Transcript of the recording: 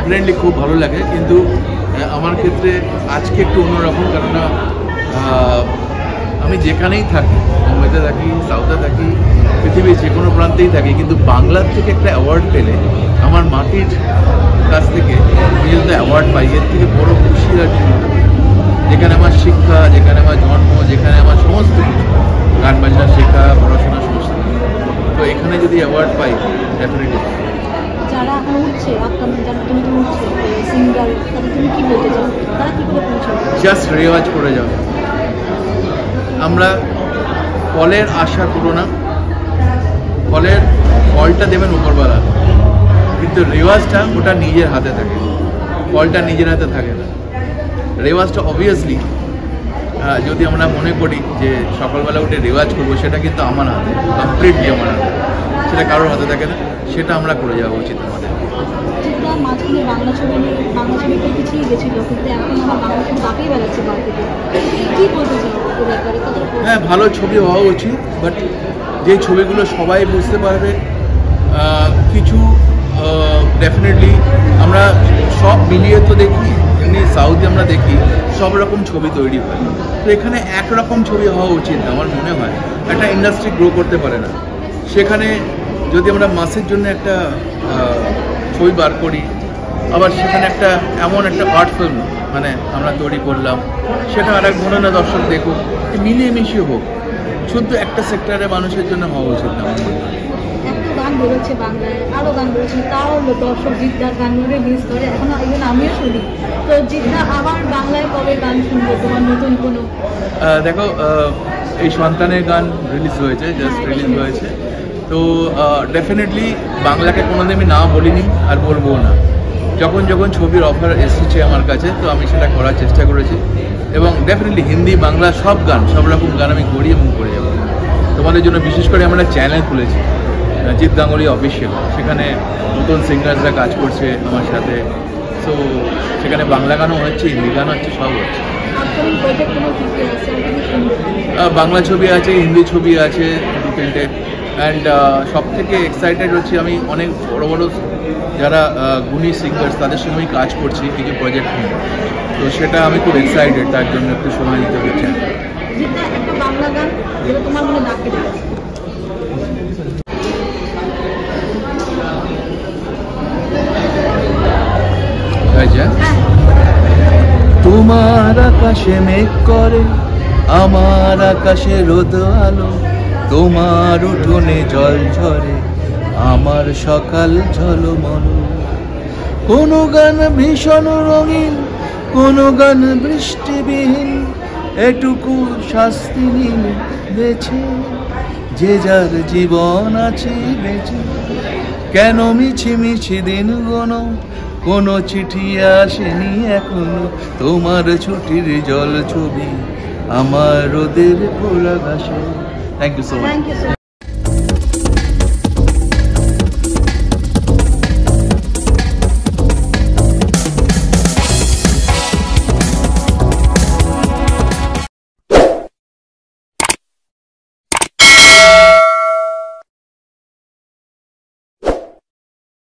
Definitely খুব ভালো লাগে, কিন্তু আমার ক্ষেত্রে আজকে একটু অন্যরকম, কেননা আমি যেখানেই থাকি, মুম্বাইতে থাকি, সাউথে থাকি, পৃথিবীর যে কোনো প্রান্তেই থাকি, কিন্তু বাংলার থেকে একটা অ্যাওয়ার্ড পেলে, আমার মাটির কাছ থেকে আমি যদি অ্যাওয়ার্ড পাই, এর থেকে বড় খুশি আর কি। যেখানে আমার শিক্ষা, যেখানে আমার জন্ম, যেখানে আমার সমস্ত কিছু, গান বাজনা শেখা, পড়াশোনা সমস্ত, তো এখানে যদি অ্যাওয়ার্ড পাই ডেফিনেটলি। যারা এখন উঠছে, যারা তুমি উঠছে সিঙ্গার, তাদের তুমি কি বলতে চাও? তারা কি করে পৌঁছাবে? জাস্ট রেওয়াজ করে যাও। আমরা ফলের আশা করো না, ফলের ফলটা দেবেন উপরবেলা, কিন্তু রেওয়াজটা ওটা নিজের হাতে থাকে, ফলটা নিজের হাতে থাকে না। রেওয়াজটা অবভিয়াসলি যদি আমরা মনে করি যে সকালবেলা উঠে রেওয়াজ করবো, সেটা কিন্তু আমার হাতে, কমপ্লিটলি আমার হাতে, সেটা কারোর হাতে থাকে না। সেটা আমরা করে যাওয়া উচিত আমাদের। বাংলা ছবি পিছিয়ে গেছিল, কিন্তু এখন আমার বাংলা ছবি দাপিয়ে বেড়াচ্ছে মার্কেটে। কি বলতে চাও? হ্যাঁ, ভালো ছবি হওয়া উচিত, বাট যে ছবিগুলো সবাই বুঝতে পারবে, কিছু ডেফিনেটলি আমরা সব মিলিয়ে তো দেখি, এমনি সাউথে আমরা দেখি সব রকম ছবি তৈরি হয়, তো এখানে একরকম ছবি হওয়া উচিত না। আমার মনে হয় একটা ইন্ডাস্ট্রি গ্রো করতে পারে না সেখানে যদি আমরা মাসের জন্য একটা ছবি বার করি, আবার সেখানে একটা এমন একটা আর্ট ফিল্ম মানে আমরা তৈরি করলাম, সেটা আর এক ধরনের দর্শক দেখুক, মিলিয়ে মিশিয়ে হোক, শুধু একটা সেক্টরে মানুষের জন্য হওয়া উচিত না। একটা গান বেরোচ্ছে বাংলায়, আরও গান বেরোচ্ছে, তাও দর্শক জিদ্দার গানগুলো মিস করে, এখন even আমিও শুনি। তো জিদ্দা আবার বাংলায় কবে গান শুনবো, তোমার নতুন কোনো? দেখো, এই সন্তানের গান রিলিজ হয়েছে, জাস্ট রিলিজ হয়েছে, তো ডেফিনেটলি বাংলাকে কোনোদিন আমি না বলিনি আর বলবো না। যখন যখন ছবির অফার এসেছে আমার কাছে, তো আমি সেটা করার চেষ্টা করেছি, এবং ডেফিনেটলি হিন্দি বাংলা সব গান, সব রকম গান আমি করি এবং করে যাবো। তোমাদের জন্য বিশেষ করে আমরা চ্যানেল খুলেছি, জিৎ গাঙ্গুলি অফিসিয়াল, সেখানে নতুন সিঙ্গার্সরা কাজ করছে আমার সাথে, সো সেখানে বাংলা গানও হচ্ছে, হিন্দি গান হচ্ছে, সব হচ্ছে। বাংলা ছবি আছে, হিন্দি ছবি আছে, 2-3টে, অ্যান্ড সব থেকে এক্সাইটেড হচ্ছি আমি, অনেক বড় বড় যারা গুণী সিঙ্গার্স তাদের সঙ্গে কাজ করছি কিছু প্রজেক্ট নিয়ে, তো সেটা আমি খুব এক্সাইটেড, তার জন্য একটু সময় নিতে হচ্ছে। তোমার আকাশে মেঘ করে, আমার আকাশে রোদ আলো, তোমার উঠোনে জল ঝরে, আমার সকাল ঝলমল। কোনো গান ভীষণ রঙিন, কোনো গান বৃষ্টিবিহীন, এটুকু শাস্তি নিন বেছে, যে যার জীবন আছে বেঁচে। কেন মিছি মিছি দিন গোনো, কোনো চিঠি আসেনি এখনো, তোমার ছুটির জল ছবি আমার রোদের খোলা ঘাসে। Thank you so much.